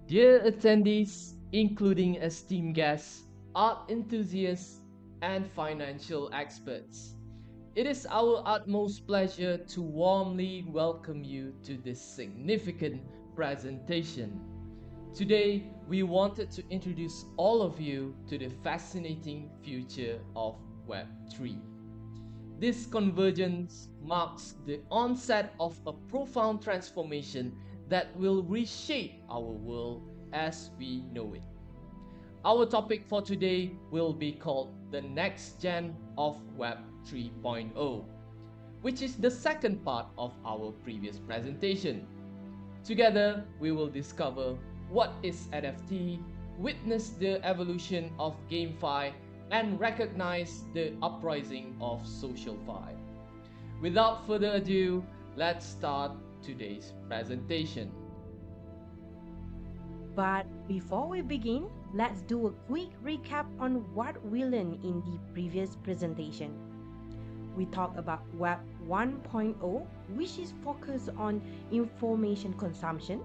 Dear attendees, including esteemed guests, art enthusiasts, and financial experts, it is our utmost pleasure to warmly welcome you to this significant presentation. Today, we wanted to introduce all of you to the fascinating future of Web3. This convergence marks the onset of a profound transformation that will reshape our world as we know it. Our topic for today will be called the Next Gen of Web 3.0, which is the second part of our previous presentation. Together, we will discover what is NFT, witness the evolution of GameFi, and recognize the uprising of SocialFi. Without further ado, let's start today's presentation. But before we begin, let's do a quick recap on what we learned in the previous presentation. We talked about Web 1.0, which is focused on information consumption.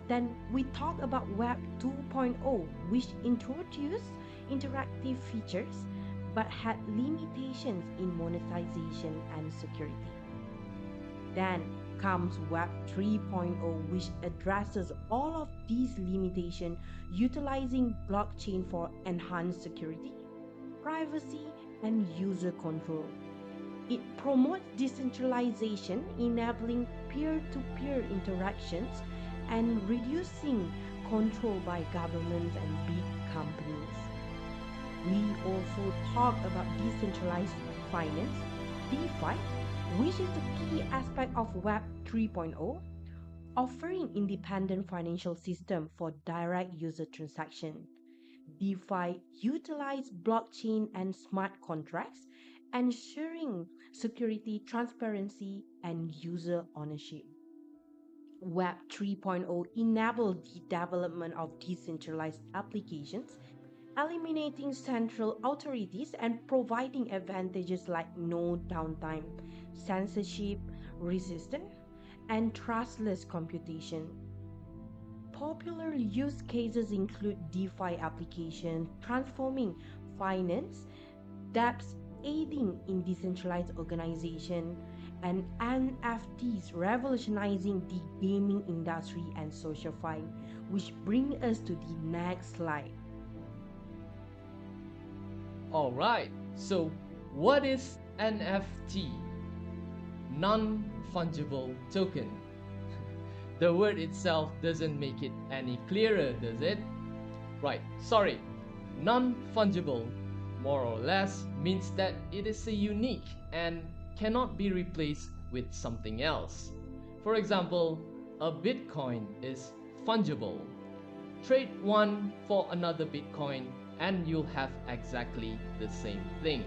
Then we talked about Web 2.0, which introduced interactive features but had limitations in monetization and security. Then comes Web 3.0, which addresses all of these limitations utilizing blockchain for enhanced security, privacy, and user control. It promotes decentralization, enabling peer-to-peer interactions and reducing control by governments and big companies. We also talk about decentralized finance, DeFi, which is the key aspect of Web 3.0, offering independent financial system for direct user transaction. DeFi utilize blockchain and smart contracts, ensuring security, transparency, and user ownership. Web 3.0 enabled the development of decentralized applications, eliminating central authorities and providing advantages like no downtime, censorship resistance, and trustless computation. Popular use cases include DeFi applications transforming finance, dApps aiding in decentralized organization, and NFTs revolutionizing the gaming industry and SocialFi, which bring us to the next slide. Alright, so what is NFT? Non-fungible token. The word itself doesn't make it any clearer, does it? Right, sorry. Non-fungible, more or less, means that it is a unique and cannot be replaced with something else. For example, a Bitcoin is fungible. Trade one for another Bitcoin and you'll have exactly the same thing.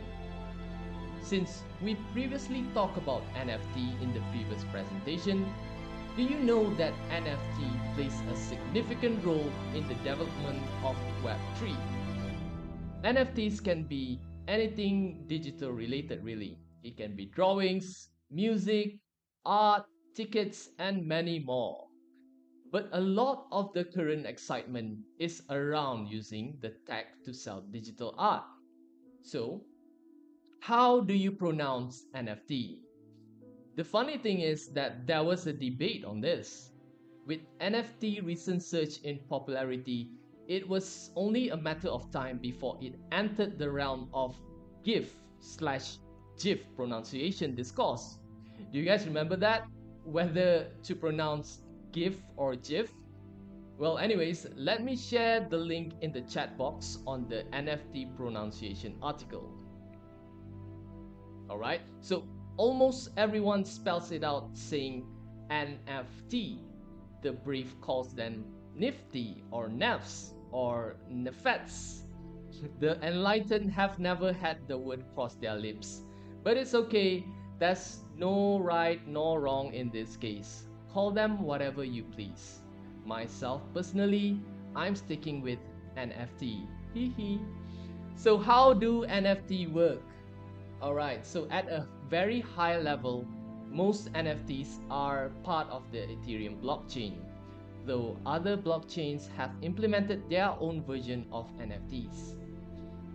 Since we previously talked about NFT in the previous presentation, do you know that NFT plays a significant role in the development of Web3? NFTs can be anything digital related really. It can be drawings, music, art, tickets, and many more. But a lot of the current excitement is around using the tech to sell digital art. So, how do you pronounce NFT? The funny thing is that there was a debate on this. With NFT recent surge in popularity, it was only a matter of time before it entered the realm of GIF slash GIF pronunciation discourse. Do you guys remember that? Whether to pronounce GIF or GIF? Well, anyways, let me share the link in the chat box on the NFT pronunciation article. Alright, so almost everyone spells it out saying NFT. The brief calls them nifty or nefs or nefets. The enlightened have never had the word cross their lips. But it's okay, there's no right nor wrong in this case. Call them whatever you please. Myself personally, I'm sticking with NFT. Hehe. So how do NFT work? Alright, so at a very high level, most NFTs are part of the Ethereum blockchain. though other blockchains have implemented their own version of NFTs.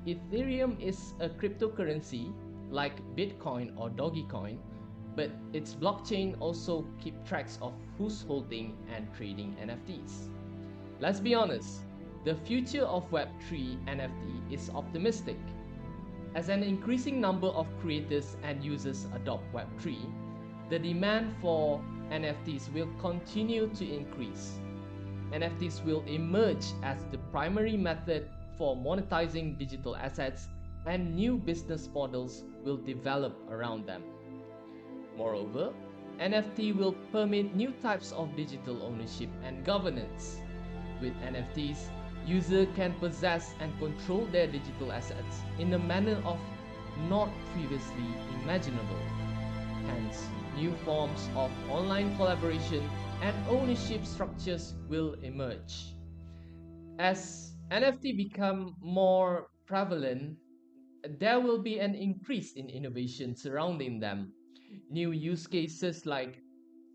Ethereum is a cryptocurrency like Bitcoin or Dogecoin, but its blockchain also keeps tracks of who's holding and trading NFTs. Let's be honest, the future of Web3 NFT is optimistic. As an increasing number of creators and users adopt Web3, the demand for NFTs will continue to increase. NFTs will emerge as the primary method for monetizing digital assets, and new business models will develop around them. Moreover, NFT will permit new types of digital ownership and governance. With NFTs, users can possess and control their digital assets in a manner of not previously imaginable. Hence, new forms of online collaboration and ownership structures will emerge. As NFT become more prevalent, there will be an increase in innovation surrounding them. New use cases like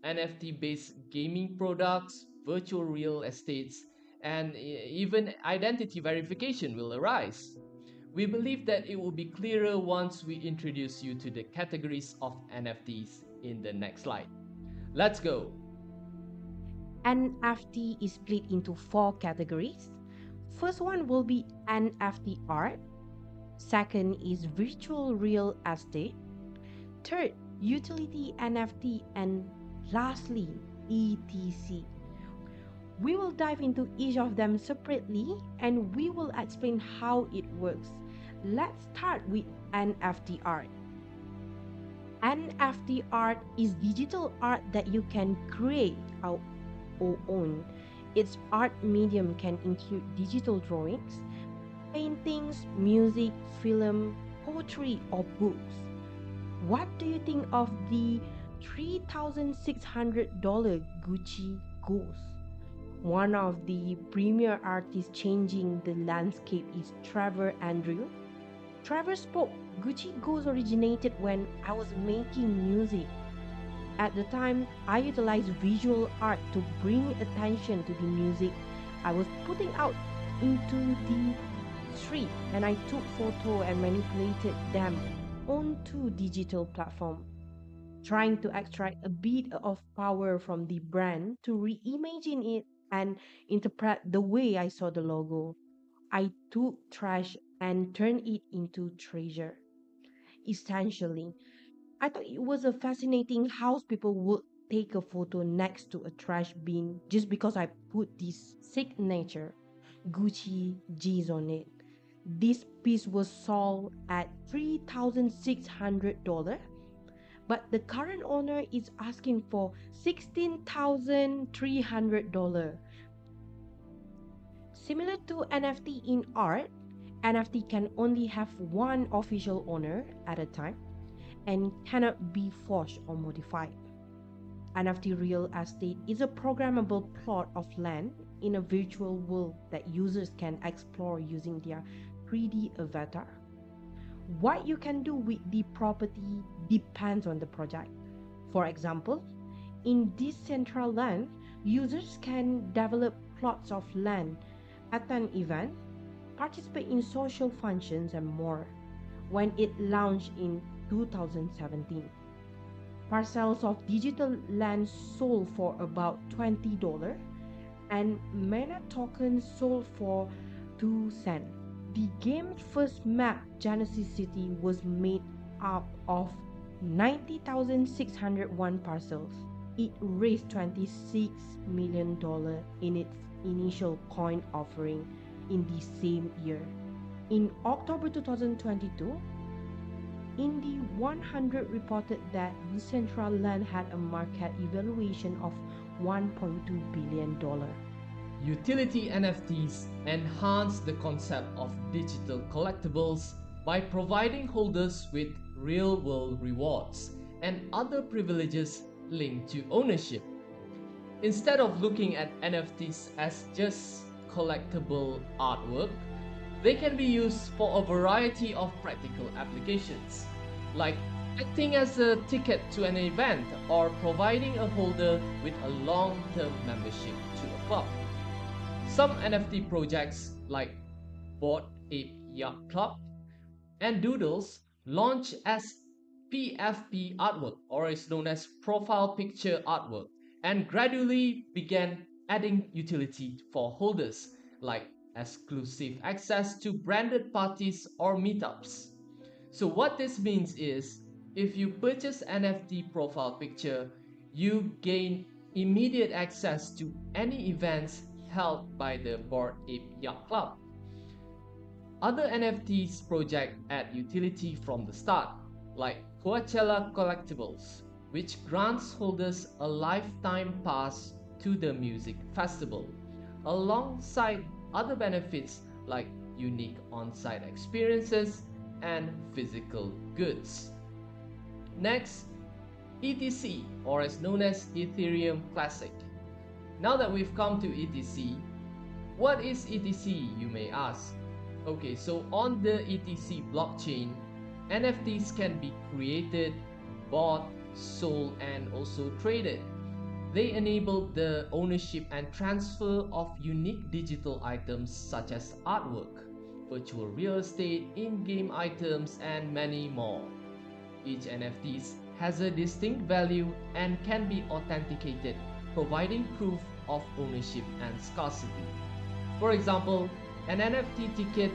NFT based gaming products, virtual real estates, and even identity verification will arise. We believe that it will be clearer once we introduce you to the categories of NFTs in the next slide. Let's go. NFT is split into 4 categories. First one will be NFT art. Second is virtual real estate. Third, utility NFT. And lastly, ETC. We will dive into each of them separately and we will explain how it works. Let's start with NFT art. NFT art is digital art that you can create or own. Its art medium can include digital drawings, paintings, music, film, poetry, or books. What do you think of the $3,600 Gucci Ghost? One of the premier artists changing the landscape is Trevor Andrew. Trevor spoke, Gucci Ghost originated when I was making music. At the time, I utilized visual art to bring attention to the music I was putting out into the street, and I took photos and manipulated them onto digital platform, trying to extract a bit of power from the brand to reimagine it and interpret the way I saw the logo. I took trash and turned it into treasure. Essentially, I thought it was a fascinating how people would take a photo next to a trash bin just because I put this signature Gucci G's on it. This piece was sold at $3,600, but the current owner is asking for $16,300. Similar to NFT in art, NFT can only have one official owner at a time and cannot be forged or modified. NFT real estate is a programmable plot of land in a virtual world that users can explore using their 3D avatar. What you can do with the property depends on the project. For example, in Decentraland, users can develop plots of land, attend events, participate in social functions, and more. When it launched in 2017, parcels of digital land sold for about $20 and mana tokens sold for 2 cents. The game's first map, Genesis City, was made up of 90,601 parcels. It raised $26 million in its initial coin offering in the same year. In October 2022, Indy 100 reported that Decentraland had a market evaluation of $1.2 billion. Utility NFTs enhance the concept of digital collectibles by providing holders with real-world rewards and other privileges linked to ownership. Instead of looking at NFTs as just collectible artwork, they can be used for a variety of practical applications, like acting as a ticket to an event, or providing a holder with a long-term membership to a club. Some NFT projects like Bored Ape Yacht Club and Doodles launch as PFP artwork, or is known as profile picture artwork, and gradually began adding utility for holders like exclusive access to branded parties or meetups. So what this means is if you purchase NFT profile picture, you gain immediate access to any events held by the Bored Ape Yacht Club. Other NFTs project add utility from the start, like Coachella Collectibles, which grants holders a lifetime pass to the music festival, alongside other benefits like unique on-site experiences and physical goods. Next, ETC, or as known as Ethereum Classic. Now that we've come to ETC, what is ETC, you may ask? Okay, so on the ETC blockchain, NFTs can be created, bought, sold, and also traded. They enable the ownership and transfer of unique digital items such as artwork, virtual real estate, in-game items, and many more. Each NFT has a distinct value and can be authenticated, providing proof of ownership and scarcity. For example, an NFT ticket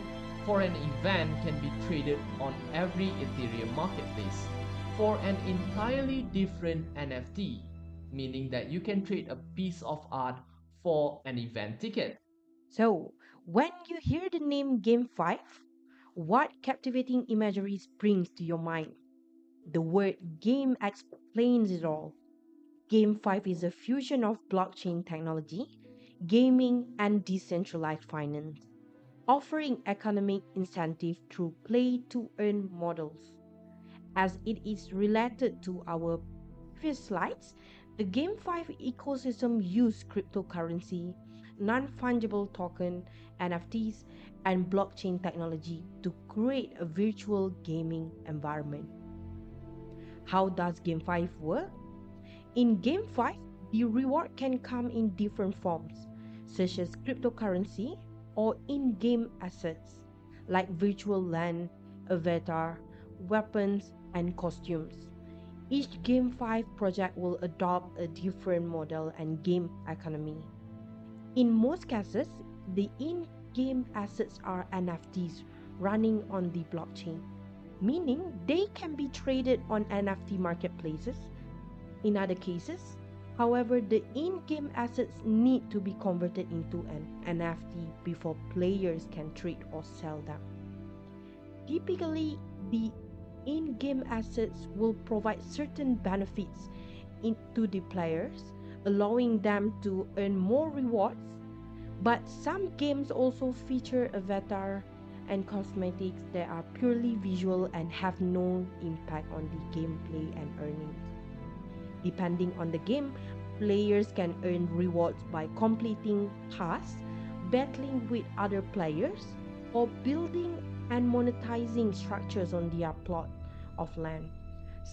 for an event can be traded on every Ethereum marketplace for an entirely different NFT, meaning that you can trade a piece of art for an event ticket. So, when you hear the name Game 5, what captivating imagery springs to your mind? The word game explains it all. Game 5 is a fusion of blockchain technology, gaming, and decentralized finance, offering economic incentive through play to earn models. As it is related to our previous slides, the GameFi ecosystem uses cryptocurrency, non-fungible token, NFTs, and blockchain technology to create a virtual gaming environment. How does GameFi work? In GameFi, the reward can come in different forms, such as cryptocurrency or in-game assets like virtual land, avatar, weapons, and costumes. Each Game 5 project will adopt a different model and game economy. In most cases, the in-game assets are NFTs running on the blockchain, meaning they can be traded on NFT marketplaces. In other cases, however, the in-game assets need to be converted into an NFT before players can trade or sell them. Typically, the in-game assets will provide certain benefits to the players, allowing them to earn more rewards. But some games also feature avatar and cosmetics that are purely visual and have no impact on the gameplay and earnings. Depending on the game, players can earn rewards by completing tasks, battling with other players, or building and monetizing structures on their plot of land.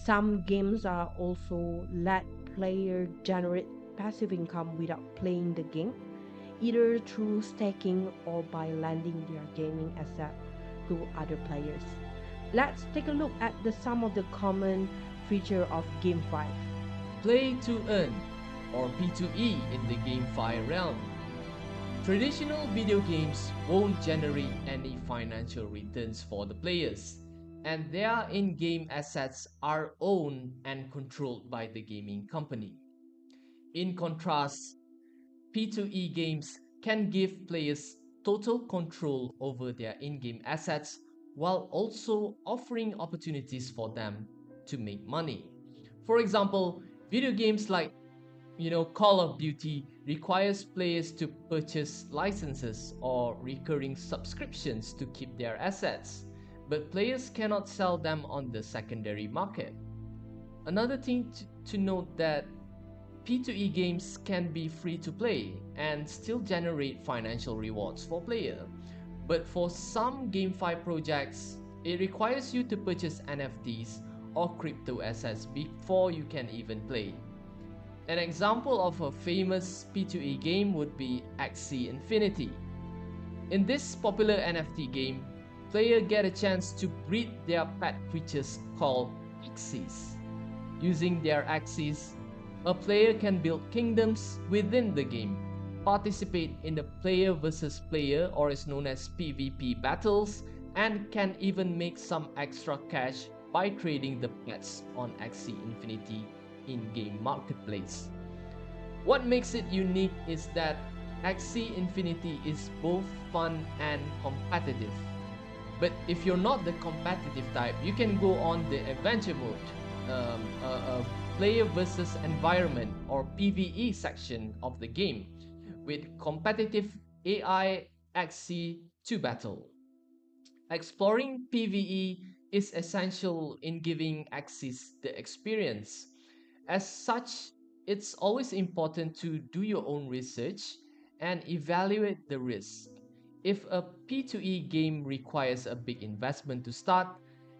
Some games are also let player generate passive income without playing the game, either through staking or by lending their gaming asset to other players. Let's take a look at some of the common features of GameFi. Play to earn, or P2E in the GameFi realm. Traditional video games won't generate any financial returns for the players, and their in-game assets are owned and controlled by the gaming company. In contrast, P2E games can give players total control over their in-game assets while also offering opportunities for them to make money. For example, video games like Call of Duty requires players to purchase licenses or recurring subscriptions to keep their assets, but players cannot sell them on the secondary market. Another thing to note that P2E games can be free to play and still generate financial rewards for player. But for some GameFi projects, it requires you to purchase NFTs or crypto assets before you can even play. An example of a famous P2E game would be Axie Infinity. In this popular NFT game, players get a chance to breed their pet creatures called Axies. Using their Axies, a player can build kingdoms within the game, participate in the player versus player or is known as PvP battles, and can even make some extra cash by trading the pets on Axie Infinity in-game marketplace. What makes it unique is that Axie Infinity is both fun and competitive. But if you're not the competitive type, you can go on the adventure mode, player versus environment or PvE section of the game with competitive AI Axie to battle. Exploring PvE is essential in giving Axis the experience. As such, it's always important to do your own research and evaluate the risk. If a P2E game requires a big investment to start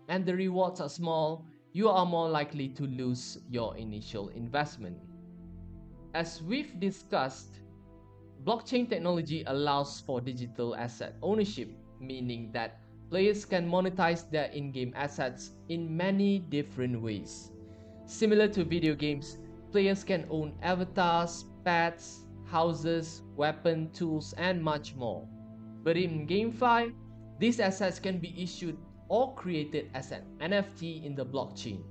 and the rewards are small, you are more likely to lose your initial investment. As we've discussed, blockchain technology allows for digital asset ownership, meaning that players can monetize their in-game assets in many different ways. Similar to video games, players can own avatars, pets, houses, weapon, tools, and much more. But in GameFi, these assets can be issued or created as an NFT in the blockchain,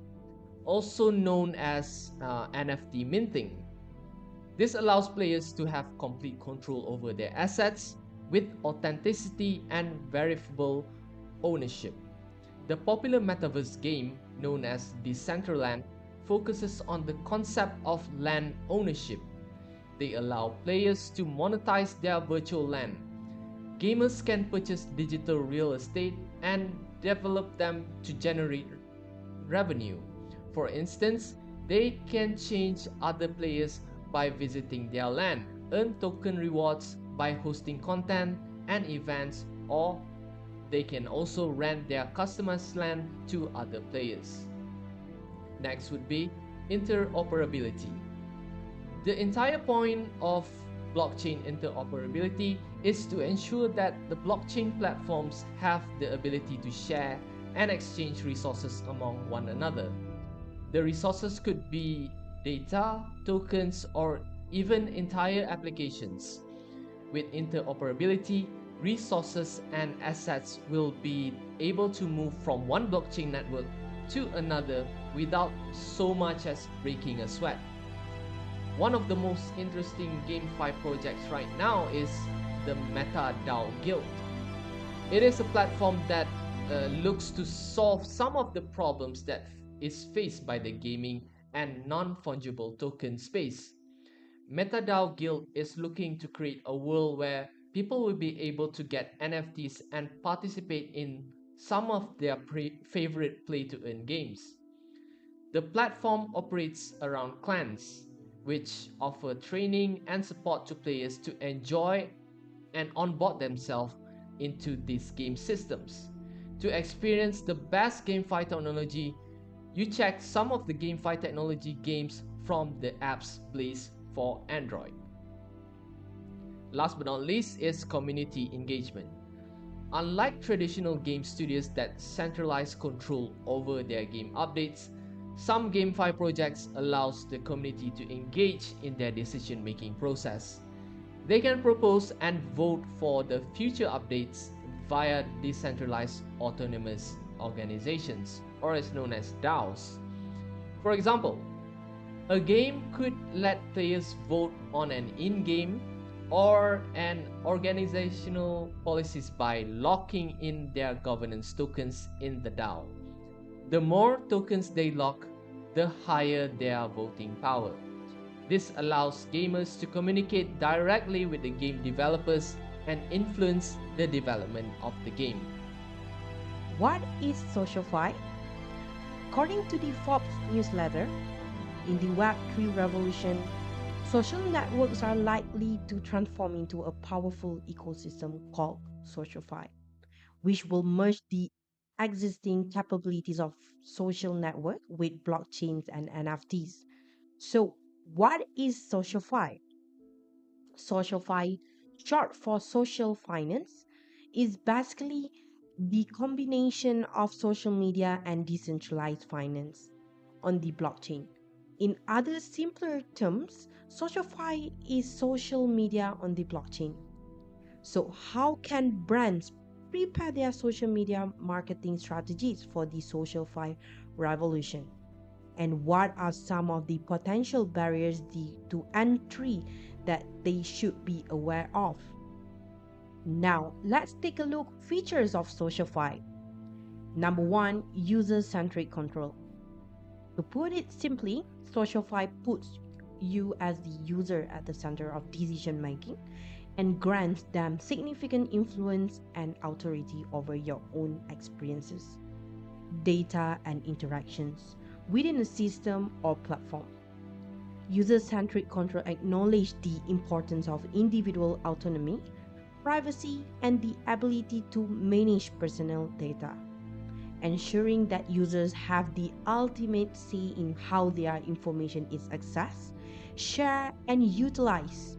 also known as NFT minting. This allows players to have complete control over their assets with authenticity and verifiable ownership. The popular metaverse game known as Decentraland focuses on the concept of land ownership. They allow players to monetize their virtual land. Gamers can purchase digital real estate and develop them to generate revenue. For instance, they can change other players by visiting their land, earn token rewards by hosting content and events, or they can also rent their customers' land to other players. Next would be interoperability. The entire point of blockchain interoperability is to ensure that the blockchain platforms have the ability to share and exchange resources among one another. The resources could be data, tokens, or even entire applications. With interoperability, resources and assets will be able to move from one blockchain network to another without so much as breaking a sweat. One of the most interesting GameFi projects right now is the MetaDAO Guild. It is a platform that looks to solve some of the problems that is faced by the gaming and non-fungible token space. MetaDAO Guild is looking to create a world where people will be able to get NFTs and participate in some of their favorite play-to-earn games. The platform operates around clans, which offer training and support to players to enjoy and onboard themselves into these game systems. To experience the best GameFi technology, you check some of the GameFi technology games from the apps Place for Android. Last but not least is community engagement. Unlike traditional game studios that centralize control over their game updates, some GameFi projects allows the community to engage in their decision-making process. They can propose and vote for the future updates via decentralized autonomous organizations, or as known as DAOs. For example, a game could let players vote on an in-game or an organizational policies by locking in their governance tokens in the DAO. The more tokens they lock, the higher their voting power. This allows gamers to communicate directly with the game developers and influence the development of the game. What is SocialFi? According to the Forbes newsletter, in the Web3 revolution, social networks are likely to transform into a powerful ecosystem called SocialFi, which will merge the existing capabilities of social network with blockchains and NFTs. So, what is SocialFi? SocialFi, short for social finance, is basically the combination of social media and decentralized finance on the blockchain. In other simpler terms, SocialFi is social media on the blockchain. So, how can brands prepare their social media marketing strategies for the SocialFi revolution? And what are some of the potential barriers to entry that they should be aware of? Now, let's take a look features of SocialFi. Number one, user-centric control. To put it simply, SocialFi puts you as the user at the center of decision making and grants them significant influence and authority over your own experiences, data, and interactions within a system or platform. User-centric control acknowledges the importance of individual autonomy, privacy, and the ability to manage personal data, ensuring that users have the ultimate say in how their information is accessed, shared, and utilized.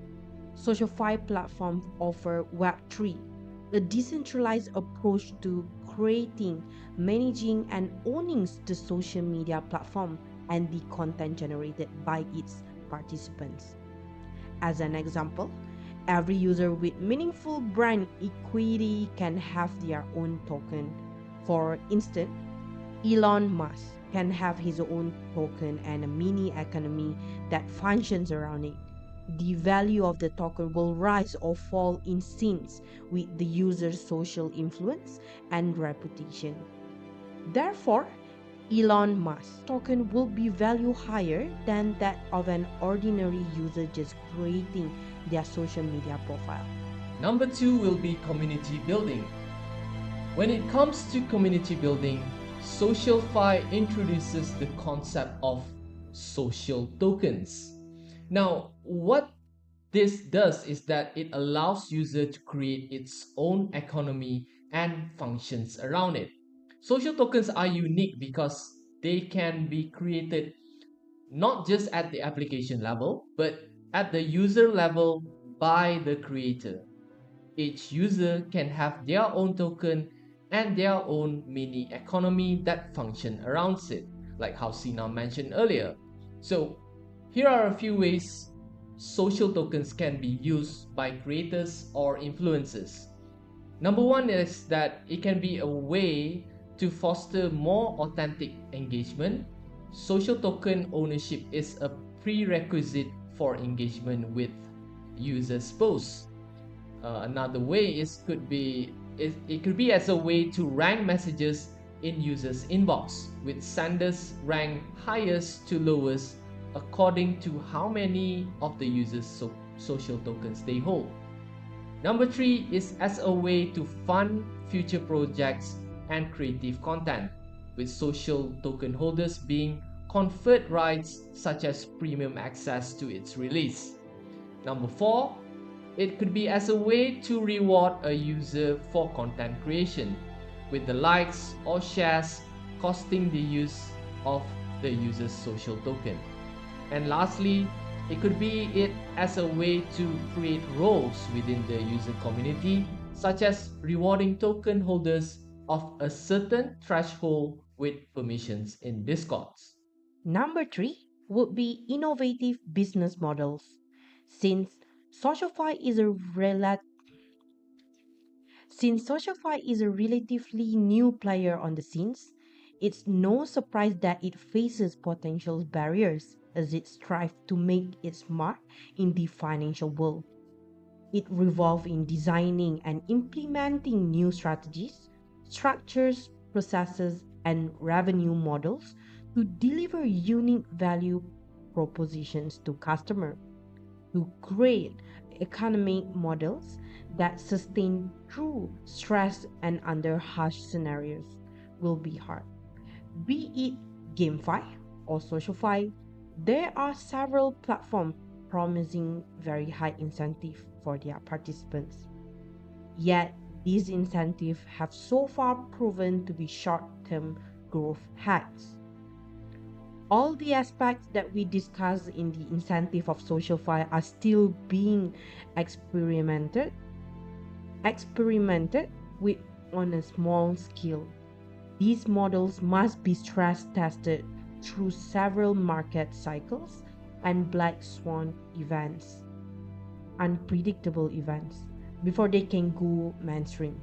SocialFi platforms offer Web3, a decentralized approach to creating, managing, and owning the social media platform and the content generated by its participants. As an example, every user with meaningful brand equity can have their own token. For instance, Elon Musk can have his own token and a mini economy that functions around it. The value of the token will rise or fall in sync with the user's social influence and reputation. Therefore, Elon Musk token will be valued higher than that of an ordinary user just creating their social media profile. Number two will be community building. When it comes to community building, SocialFi introduces the concept of social tokens. Now, what this does is that it allows user to create its own economy and functions around it. Social tokens are unique because they can be created not just at the application level, but at the user level by the creator. Each user can have their own token and their own mini economy that function around it, like how Sina mentioned earlier. So here are a few ways social tokens can be used by creators or influencers. Number one is that it can be a way to foster more authentic engagement. Social token ownership is a prerequisite for engagement with users' posts. Another way it could be as a way to rank messages in users' inbox, with senders ranked highest to lowest according to how many of the users' social tokens they hold. Number three is as a way to fund future projects and creative content, with social token holders being conferred rights such as premium access to its release. Number four, it could be as a way to reward a user for content creation, with the likes or shares costing the use of the user's social token. And lastly, it could be it as a way to create roles within the user community, such as rewarding token holders of a certain threshold with permissions in Discords. Number three would be innovative business models. Since SocialFi is a rela- since SocialFi is a relatively new player on the scenes, it's no surprise that it faces potential barriers as it strives to make its mark in the financial world. It revolves in designing and implementing new strategies, structures, processes, and revenue models to deliver unique value propositions to customers. To create economic models that sustain through stress and under harsh scenarios will be hard. Be it GameFi or SocialFi, there are several platforms promising very high incentive for their participants. Yet These incentives have so far proven to be short-term growth hacks. All the aspects that we discussed in the incentive of SocialFi are still being experimented experimented with on a small scale. These models must be stress tested through several market cycles and black swan events, unpredictable events, before they can go mainstream.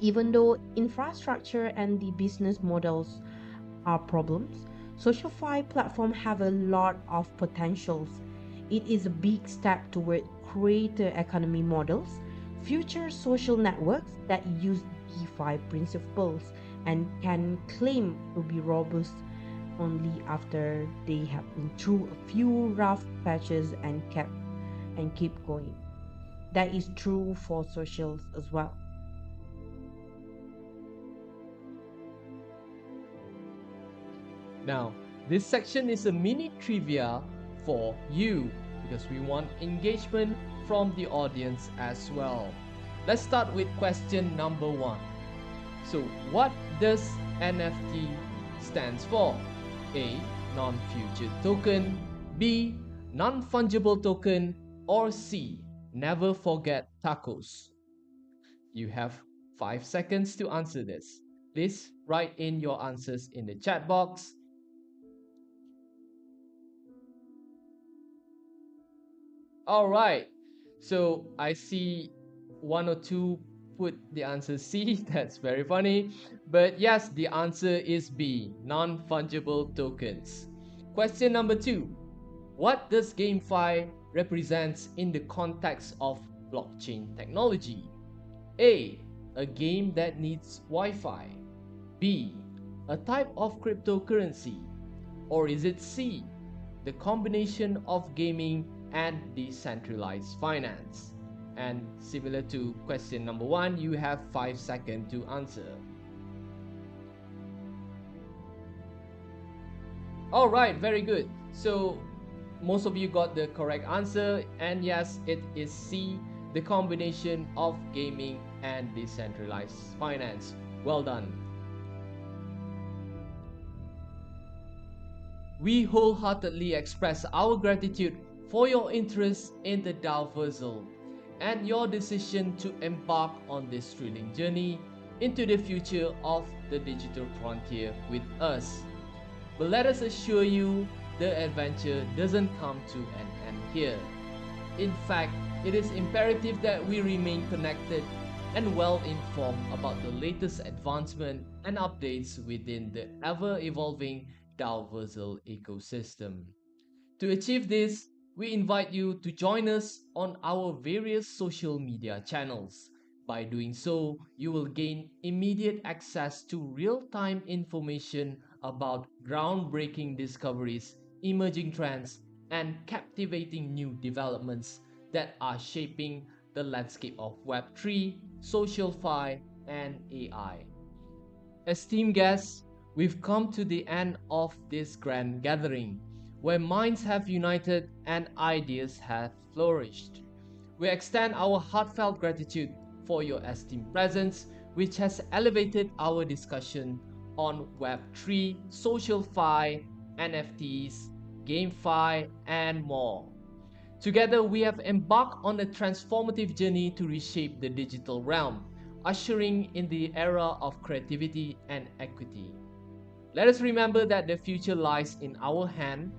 Even though infrastructure and the business models are problems, SocialFi platform have a lot of potentials. It is a big step toward creator economy models, future social networks that use DeFi principles and can claim to be robust only after they have been through a few rough patches and keep going. That is true for socials as well. Now, this section is a mini trivia for you because we want engagement from the audience as well. Let's start with question number 1. So, what does NFT stands for? A. Non-future token, B. Non-fungible token, or C. Never forget tacos. You have 5 seconds to answer this. Please write in your answers in the chat box. All right. So I see one or two put the answer C. That's very funny. But yes, the answer is B, non-fungible tokens. Question number 2. What does GameFi represents in the context of blockchain technology? A. A game that needs Wi-Fi. B. A type of cryptocurrency. Or is it C? The combination of gaming and decentralized finance? And similar to question number 1, you have 5 seconds to answer. All right, very good. So most of you got the correct answer, and yes, it is C, the combination of gaming and decentralized finance. Well done. We wholeheartedly express our gratitude for your interest in the DAO and your decision to embark on this thrilling journey into the future of the digital frontier with us. But let us assure you, the adventure doesn't come to an end here. In fact, it is imperative that we remain connected and well informed about the latest advancement and updates within the ever-evolving DAO ecosystem. To achieve this, we invite you to join us on our various social media channels. By doing so, you will gain immediate access to real-time information about groundbreaking discoveries, emerging trends, and captivating new developments that are shaping the landscape of Web3, social fi, and AI. Esteemed guests, we've come to the end of this grand gathering, where minds have united and ideas have flourished. We extend our heartfelt gratitude for your esteemed presence, which has elevated our discussion on Web3, social fi, NFTs, GameFi, and more. Together, we have embarked on a transformative journey to reshape the digital realm, ushering in the era of creativity and equity. Let us remember that the future lies in our hand,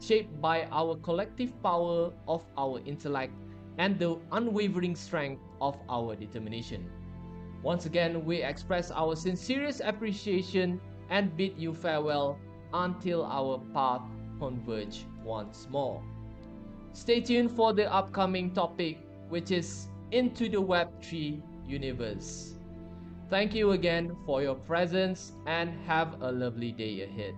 shaped by our collective power of our intellect and the unwavering strength of our determination. Once again, we express our sincerest appreciation and bid you farewell until our path converge once more. Stay tuned for the upcoming topic, which is Into the Web3 Universe. Thank you again for your presence and have a lovely day ahead.